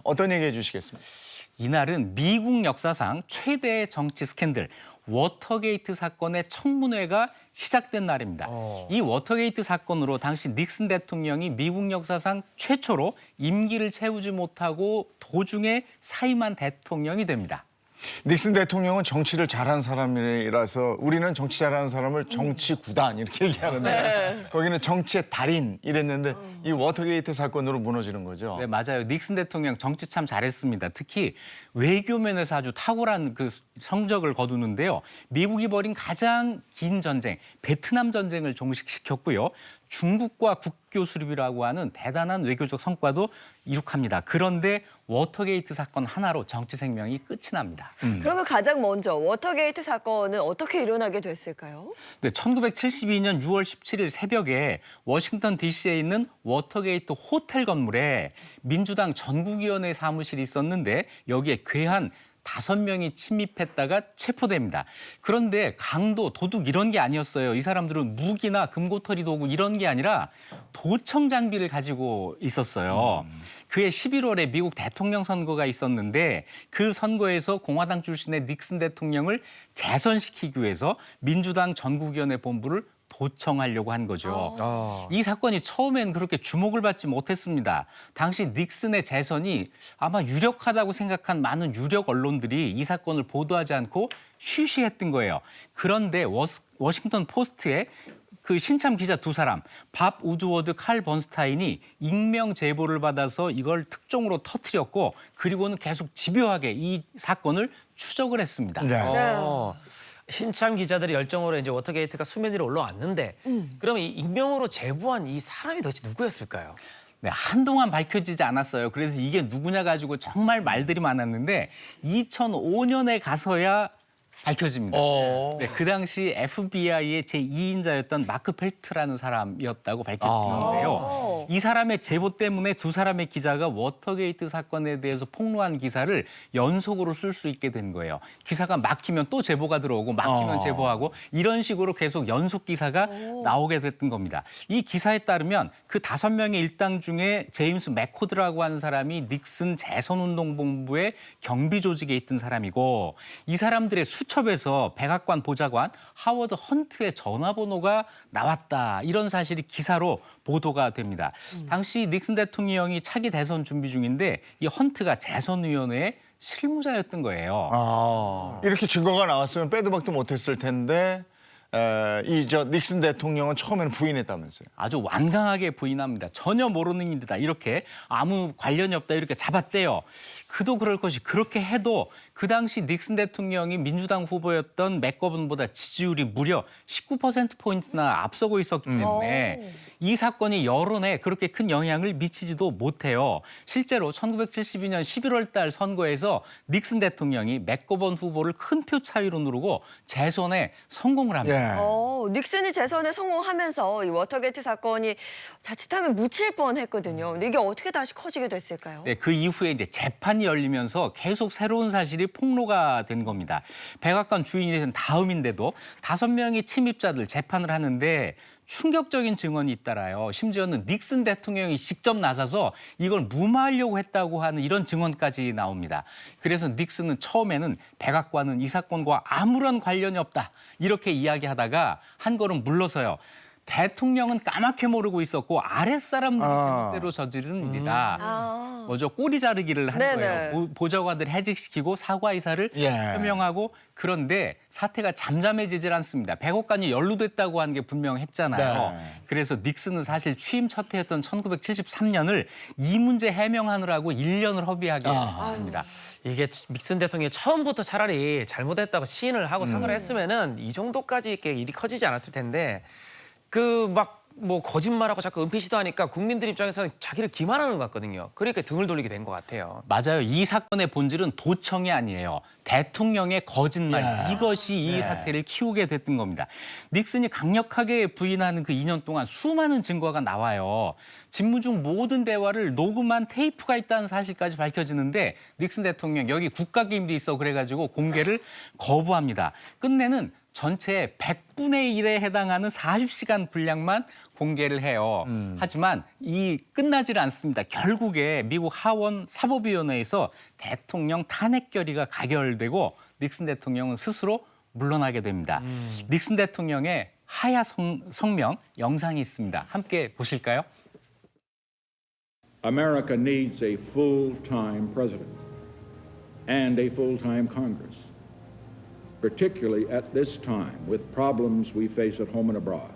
어떤 얘기 해주시겠습니까? 이날은 미국 역사상 최대의 정치 스캔들 워터게이트 사건의 청문회가 시작된 날입니다. 이 워터게이트 사건으로 당시 닉슨 대통령이 미국 역사상 최초로 임기를 채우지 못하고 도중에 사임한 대통령이 됩니다. 닉슨 대통령은 정치를 잘하는 사람이라서 우리는 정치 잘하는 사람을 정치구단 이렇게 얘기하는데 거기는 정치의 달인 이랬는데 이 워터게이트 사건으로 무너지는 거죠. 네, 맞아요. 닉슨 대통령 정치 참 잘했습니다. 특히 외교 면에서 아주 탁월한 그 성적을 거두는데요. 미국이 벌인 가장 긴 전쟁, 베트남 전쟁을 종식시켰고요. 중국과 국교 수립이라고 하는 대단한 외교적 성과도 이룩합니다. 그런데 워터게이트 사건 하나로 정치 생명이 끝이 납니다. 그러면 가장 먼저 워터게이트 사건은 어떻게 일어나게 됐을까요? 네, 1972년 6월 17일 새벽에 워싱턴 DC에 있는 워터게이트 호텔 건물에 민주당 전국위원회 사무실이 있었는데 여기에 괴한 5명이 침입했다가 체포됩니다. 그런데 강도, 도둑 이런 게 아니었어요. 이 사람들은 무기나 금고털이 도구 이런 게 아니라 도청 장비를 가지고 있었어요. 그해 11월에 미국 대통령 선거가 있었는데 그 선거에서 공화당 출신의 닉슨 대통령을 재선시키기 위해서 민주당 전국위원회 본부를 도청하려고 한 거죠. 이 사건이 처음엔 그렇게 주목을 받지 못했습니다. 당시 닉슨의 재선이 아마 유력하다고 생각한 많은 유력 언론들이 이 사건을 보도하지 않고 쉬쉬했던 거예요. 그런데 워싱턴 포스트에 그 신참 기자 두 사람, 밥 우드워드, 칼 번스타인이 익명 제보를 받아서 이걸 특종으로 터뜨렸고 그리고는 계속 집요하게 이 사건을 추적을 했습니다. 네. 신참 기자들의 열정으로 이제 워터게이트가 수면 위로 올라왔는데 그러면 이 익명으로 제보한 이 사람이 도대체 누구였을까요? 네, 한동안 밝혀지지 않았어요. 그래서 이게 누구냐 가지고 정말 말들이 많았는데 2005년에 가서야 밝혀집니다. 네, 그 당시 FBI의 제2인자였던 마크 펠트라는 사람이었다고 밝혀지는데요. 이 사람의 제보 때문에 두 사람의 기자가 워터게이트 사건에 대해서 폭로한 기사를 연속으로 쓸 수 있게 된 거예요. 기사가 막히면 또 제보가 들어오고 막히면 제보하고 이런 식으로 계속 연속 기사가 나오게 됐던 겁니다. 이 기사에 따르면 그 5명의 일당 중에 제임스 맥코드라고 하는 사람이 닉슨 재선운동본부의 경비 조직에 있던 사람이고 이 사람들의 수첩에서 백악관 보좌관 하워드 헌트의 전화번호가 나왔다. 이런 사실이 기사로 보도가 됩니다. 당시 닉슨 대통령이 차기 대선 준비 중인데 이 헌트가 재선위원회의 실무자였던 거예요. 이렇게 증거가 나왔으면 빼도 박도 못했을 텐데 닉슨 대통령은 처음에는 부인했다면서요. 아주 완강하게 부인합니다. 전혀 모르는 일이다. 이렇게 아무 관련이 없다. 이렇게 잡았대요. 그도 그럴 것이 그렇게 해도 그 당시 닉슨 대통령이 민주당 후보였던 맥거번보다 지지율이 무려 19%포인트나 앞서고 있었기 때문에 이 사건이 여론에 그렇게 큰 영향을 미치지도 못해요. 실제로 1972년 11월 달 선거에서 닉슨 대통령이 맥거번 후보를 큰 표 차이로 누르고 재선에 성공을 합니다. 닉슨이 재선에 성공하면서 이 워터게이트 사건이 자칫하면 묻힐 뻔했거든요. 근데 이게 어떻게 다시 커지게 됐을까요? 네, 그 이후에 이제 재판이 열리면서 계속 새로운 사실이 폭로가 된 겁니다. 백악관 주인이 된 다음인데도 5명의 침입자들 재판을 하는데 충격적인 증언이 잇따라요. 심지어는 닉슨 대통령이 직접 나서서 이걸 무마하려고 했다고 하는 이런 증언까지 나옵니다. 그래서 닉슨은 처음에는 백악관은 이 사건과 아무런 관련이 없다. 이렇게 이야기하다가 한 걸음 물러서요. 대통령은 까맣게 모르고 있었고 아랫사람들이 제멋대로 저지른 일이다. 먼저 꼬리 자르기를 한 네네. 거예요. 보좌관들 해직시키고 사과의사를 표명하고 그런데 사태가 잠잠해지질 않습니다. 백악관이 연루됐다고 하는 게 분명했잖아요. 네. 그래서 닉슨은 사실 취임 첫 해였던 1973년을 이 문제 해명하느라고 1년을 허비하게 됩니다. 이게 닉슨 대통령이 처음부터 차라리 잘못했다고 시인을 하고 사과를 했으면은 이 정도까지 이렇게 일이 커지지 않았을 텐데 그 막 뭐 거짓말하고 자꾸 은폐 시도하니까 국민들 입장에서는 자기를 기만하는 것 같거든요. 그러니까 등을 돌리게 된 것 같아요. 맞아요. 이 사건의 본질은 도청이 아니에요. 대통령의 거짓말. 이것이 이 사태를 키우게 됐던 겁니다. 닉슨이 강력하게 부인하는 그 2년 동안 수많은 증거가 나와요. 직무 중 모든 대화를 녹음한 테이프가 있다는 사실까지 밝혀지는데 닉슨 대통령 여기 국가기밀이 있어 그래가지고 공개를 거부합니다. 끝내는 전체의 100분의 1에 해당하는 40시간 분량만 공개를 해요. 하지만 이 끝나질 않습니다. 결국에 미국 하원 사법위원회에서 대통령 탄핵 결의가 가결되고 닉슨 대통령은 스스로 물러나게 됩니다. 닉슨 대통령의 하야 성명 영상이 있습니다. 함께 보실까요? America needs a full-time president and a full-time Congress, particularly at this time with problems we face at home and abroad.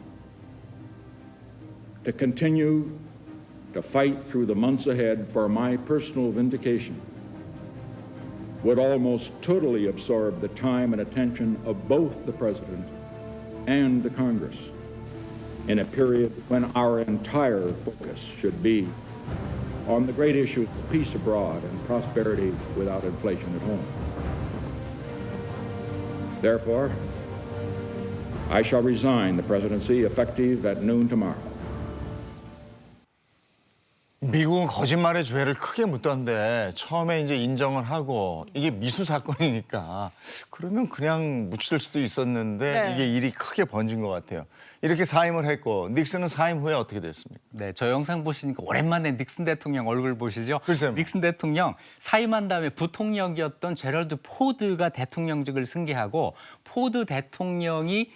To continue to fight through the months ahead for my personal vindication would almost totally absorb the time and attention of both the President and the Congress in a period when our entire focus should be on the great issues of peace abroad and prosperity without inflation at home. Therefore, I shall resign the presidency effective at noon tomorrow. 미국은 거짓말의 죄를 크게 묻던데 처음에 이제 인정을 하고 이게 미수 사건이니까 그러면 그냥 묻힐 수도 있었는데 네. 이게 일이 크게 번진 것 같아요. 이렇게 사임을 했고 닉슨은 사임 후에 어떻게 됐습니까? 네, 저 영상 보시니까 오랜만에 닉슨 대통령 얼굴 보시죠? 글쎄요. 닉슨 대통령 사임한 다음에 부통령이었던 제럴드 포드가 대통령직을 승계하고 포드 대통령이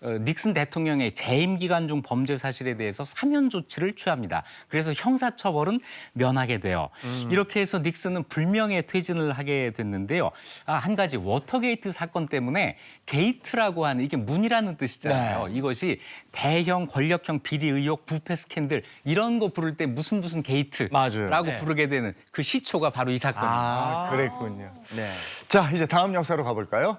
닉슨 대통령의 재임 기간 중 범죄 사실에 대해서 사면 조치를 취합니다. 그래서 형사처벌은 면하게 돼요. 이렇게 해서 닉슨은 불명예 퇴진을 하게 됐는데요. 한 가지 워터게이트 사건 때문에 게이트라고 하는 이게 문이라는 뜻이잖아요. 네. 이것이 대형 권력형 비리 의혹, 부패 스캔들 이런 거 부를 때 무슨 게이트라고 맞아요. 네. 부르게 되는 그 시초가 바로 이 사건입니다. 아, 그랬군요. 네. 자, 이제 다음 역사로 가볼까요?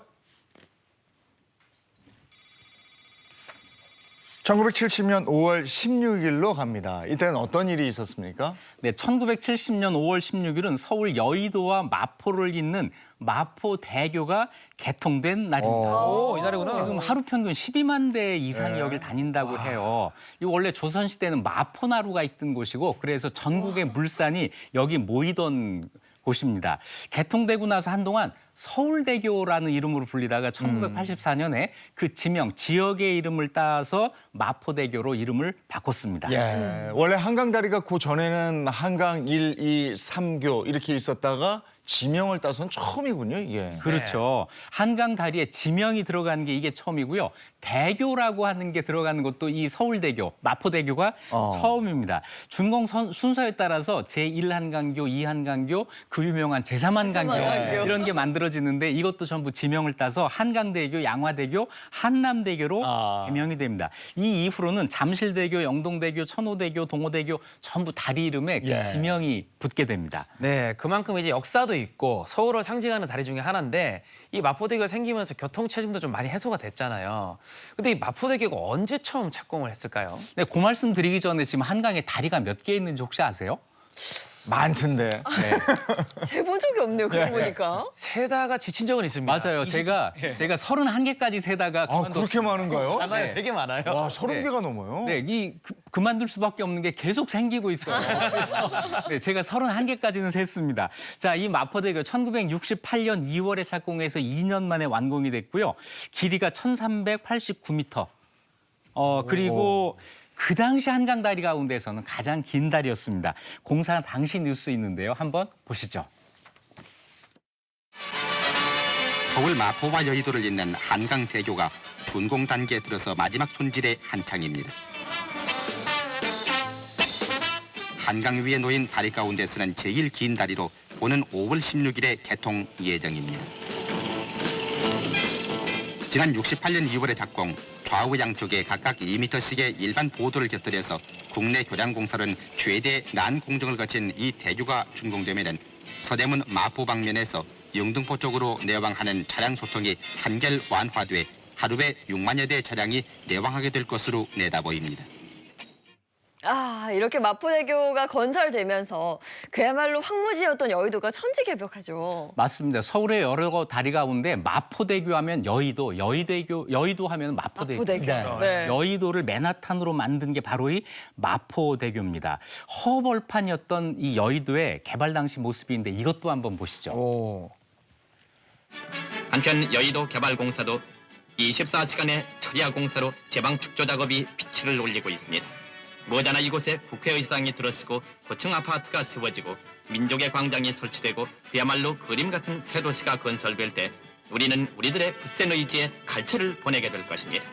1970년 5월 16일로 갑니다. 이때는 어떤 일이 있었습니까? 네, 1970년 5월 16일은 서울 여의도와 마포를 잇는 마포대교가 개통된 날입니다. 오, 이날이구나. 지금 하루 평균 12만 대 이상이 여길 다닌다고 해요. 이 원래 조선시대는 마포나루가 있던 곳이고 그래서 전국의 물산이 여기 모이던 곳입니다. 개통되고 나서 한동안 서울대교라는 이름으로 불리다가 1984년에 그 지명, 지역의 이름을 따서 마포대교로 이름을 바꿨습니다. 예. 원래 한강다리가 그 전에는 한강 1, 2, 3교 이렇게 있었다가 지명을 따선 처음이군요, 이게. 그렇죠. 한강 다리에 지명이 들어가는 게 이게 처음이고요. 대교라고 하는 게 들어가는 것도 이 서울대교, 마포대교가 처음입니다. 준공 순서에 따라서 제1한강교, 2한강교, 그 유명한 제3한강교 제3한강교. 이런 게 만들어지는데 이것도 전부 지명을 따서 한강대교, 양화대교, 한남대교로 개명이 됩니다. 이 이후로는 잠실대교, 영동대교, 천호대교, 동호대교 전부 다리 이름에 그 예. 지명이 붙게 됩니다. 네, 그만큼 이제 역사도 있고 서울을 상징하는 다리 중에 하나인데 이 마포대교가 생기면서 교통체증도 좀 많이 해소가 됐잖아요. 근데 이 마포대교가 언제 처음 착공을 했을까요? 네, 그 말씀 드리기 전에 지금 한강에 다리가 몇 개 있는지 혹시 아세요? 많던데. 재본 적이 없네요. 그러고 보니까. 세다가 지친 적은 있습니다. 맞아요. 제가 31개까지 세다가 아, 그만뒀습니다. 그렇게 많은가요? 많아요. 네. 되게 많아요. 와, 30개가 넘어요. 네, 그만둘 수밖에 없는 게 계속 생기고 있어요. 그래서 네, 제가 31개까지는 셌습니다. 자, 이 마포대교 1968년 2월에 착공해서 2년 만에 완공이 됐고요. 길이가 1389m. 그리고 그 당시 한강 다리 가운데서는 가장 긴 다리였습니다. 공사 당시 뉴스 있는데요. 한번 보시죠. 서울 마포와 여의도를 잇는 한강대교가 준공 단계에 들어서 마지막 손질의 한창입니다. 한강 위에 놓인 다리 가운데서는 제일 긴 다리로 오는 5월 16일에 개통 예정입니다. 지난 68년 2월에 착공, 좌우 양쪽에 각각 2m씩의 일반 보도를 곁들여서 국내 교량 공사는 최대 난 공정을 거친 이 대교가 준공되면은 서대문 마포 방면에서 영등포 쪽으로 내왕하는 차량 소통이 한결 완화돼 하루에 6만여 대의 차량이 내왕하게 될 것으로 내다보입니다. 아, 이렇게 마포대교가 건설되면서 그야말로 황무지였던 여의도가 천지개벽하죠. 맞습니다. 서울의 여러 다리 가운데 마포대교 하면 여의도, 여의도 하면 마포대교. 마포대교. 네. 여의도를 맨하탄으로 만든 게 바로 이 마포대교입니다. 허벌판이었던 이 여의도의 개발 당시 모습인데 이것도 한번 보시죠. 오. 한편 여의도 개발공사도 24시간의 철야 공사로 제방 축조 작업이 빛을 올리고 있습니다. 머지않아 이곳에 국회의사당이 들어서고 고층 아파트가 세워지고 민족의 광장이 설치되고 그야말로 그림 같은 새 도시가 건설될 때 우리는 우리들의 굳센 의지에 갈채를 보내게 될 것입니다.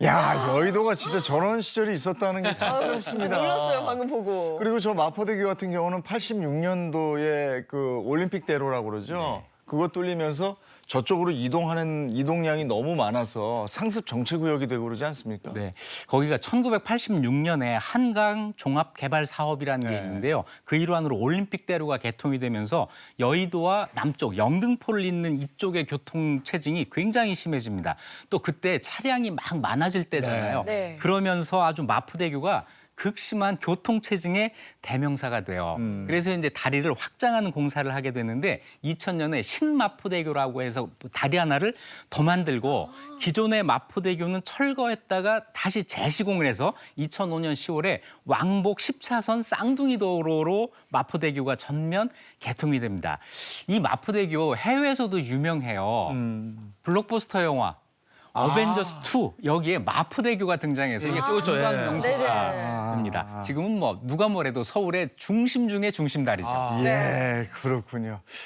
야, 여의도가 진짜 저런 시절이 있었다는 게 참 새롭습니다. 놀랐어요, 방금 보고. 그리고 저 마포대교 같은 경우는 86년도에 그 올림픽대로라고 그러죠. 그거 뚫리면서 저쪽으로 이동량이 너무 많아서 상습 정체구역이 되고 그러지 않습니까? 네, 거기가 1986년에 한강 종합 개발 사업이라는 게 네. 있는데요. 그 일환으로 올림픽대로가 개통이 되면서 여의도와 남쪽 영등포를 잇는 이쪽의 교통 체증이 굉장히 심해집니다. 또 그때 차량이 막 많아질 때잖아요. 네. 그러면서 아주 마포대교가 극심한 교통 체증의 대명사가 돼요. 그래서 이제 다리를 확장하는 공사를 하게 되는데 2000년에 신마포대교라고 해서 다리 하나를 더 만들고 기존의 마포대교는 철거했다가 다시 재시공을 해서 2005년 10월에 왕복 10차선 쌍둥이 도로로 마포대교가 전면 개통이 됩니다. 이 마포대교 해외에서도 유명해요. 블록버스터 영화 어벤져스 2 여기에 마포대교가 등장해서 이게 그렇죠. 관광 예. 명소가 됩니다. 지금은 뭐 누가 뭐래도 서울의 중심 중의 중심 다리죠. 예, 그렇군요.